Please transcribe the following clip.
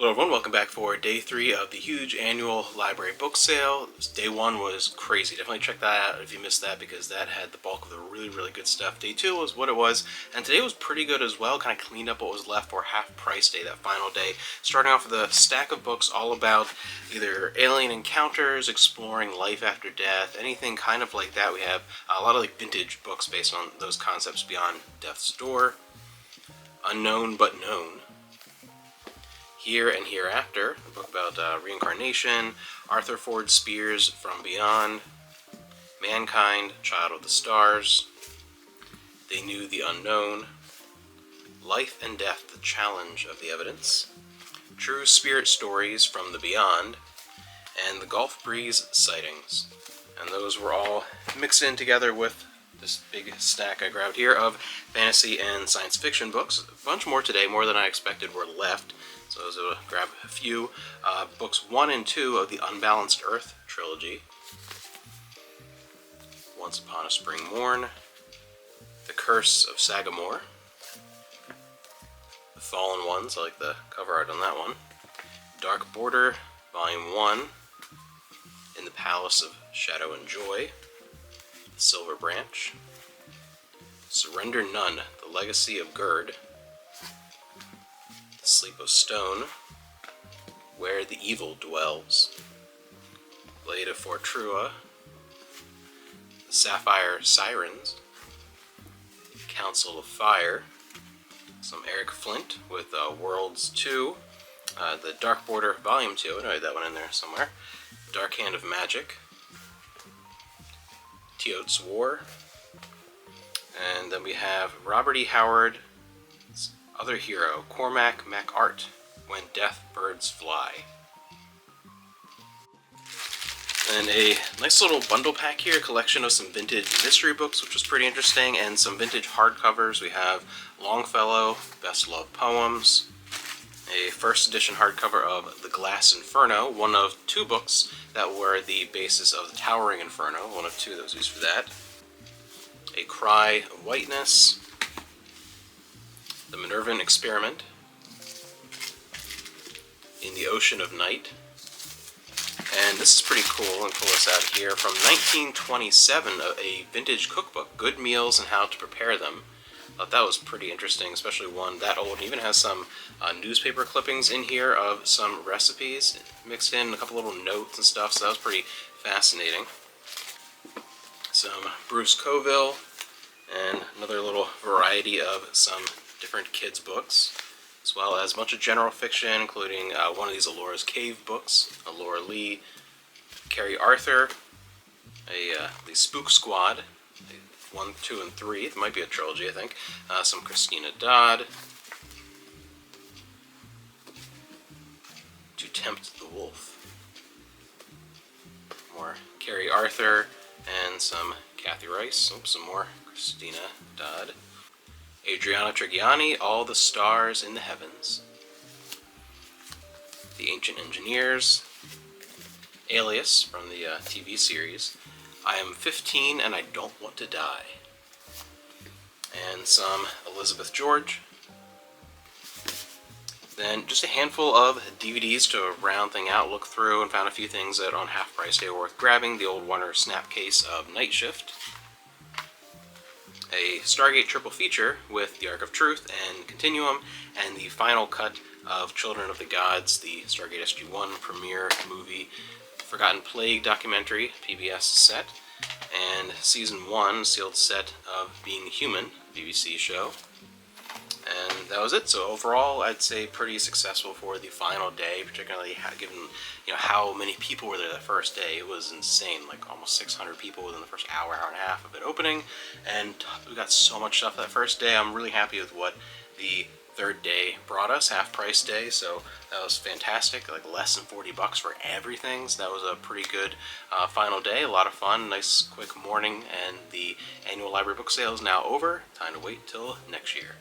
Hello everyone, welcome back for day 3 of the huge annual library book sale. Day 1 was crazy. Definitely check that out if you missed that because that had the bulk of the really good stuff. Day 2 was what it was, and today was pretty good as well. Kind of cleaned up what was left for half price day, that final day. Starting off with a stack of books all about either alien encounters, exploring life after death, anything kind of like that. We have a lot of vintage books based on those concepts. Beyond Death's Door, Unknown but Known, Here and Hereafter, a book about reincarnation, Arthur Ford Spears From Beyond, Mankind, Child of the Stars, They Knew the Unknown, Life and Death, The Challenge of the Evidence, True Spirit Stories from the Beyond, and The Gulf Breeze Sightings. And those were all mixed in together with this big stack I grabbed here of fantasy and science fiction books. A bunch more today, more than I expected were left. So I was able to grab a few. Books 1 and 2 of the Unbalanced Earth trilogy. Once Upon a Spring Morn, The Curse of Sagamore, The Fallen Ones, I like the cover art on that one, Dark Border, Volume 1, In the Palace of Shadow and Joy, The Silver Branch, Surrender None, The Legacy of Gerd, The Sleep of Stone, Where the Evil Dwells, Blade of Fortrua, The Sapphire Sirens, Council of Fire, some Eric Flint with Worlds 2, the Dark Border Volume 2, I had that one in there somewhere, Dark Hand of Magic, Teot's War, and then we have Robert E. Howard's other hero, Cormac MacArt, When Death Birds Fly. And a nice little bundle pack here, a collection of some vintage mystery books, which was pretty interesting, and some vintage hardcovers. We have Longfellow, Best Loved Poems, a first edition hardcover of The Glass Inferno, one of 2 books that were the basis of The Towering Inferno, one of 2 that was used for that. A Cry of Whiteness, The Minervan Experiment, In the Ocean of Night, and this is pretty cool, and pull this out here, from 1927, a vintage cookbook, Good Meals and How to Prepare Them. I thought that was pretty interesting, especially one that old. It even has some newspaper clippings in here of some recipes mixed in, a couple little notes and stuff, so that was pretty fascinating. Some Bruce Coville, and another little variety of some different kids' books, as well as a bunch of general fiction, including one of these Alora's Cave books, Laura Lee, Carrie Arthur, the Spook Squad, 1, 2, and 3, it might be a trilogy, I think, some Christina Dodd, To Tempt the Wolf, more Carrie Arthur, and some Kathy Rice, some more Christina Dodd, Adriana Trigiani, All the Stars in the Heavens, The Ancient Engineers, Alias from the TV series, I Am 15 and I Don't Want to Die, and some Elizabeth George. Then just a handful of DVDs to round thing out, look through, and found a few things that on half price day were worth grabbing. The old Warner Snapcase of Night Shift, a Stargate triple feature with The Ark of Truth and Continuum, and the final cut of Children of the Gods, the Stargate SG-1 premiere movie, Forgotten Plague documentary, PBS set, and Season 1 sealed set of Being Human, BBC show. And that was it. So overall, I'd say pretty successful for the final day, particularly given how many people were there the first day. It was insane, like almost 600 people within the first hour and a half of it opening, and we got so much stuff that first day. I'm really happy with what the third day brought us, half price day, so that was fantastic, like less than $40 for everything, so that was a pretty good final day, a lot of fun, nice quick morning, and the annual library book sale is now over. Time to wait till next year.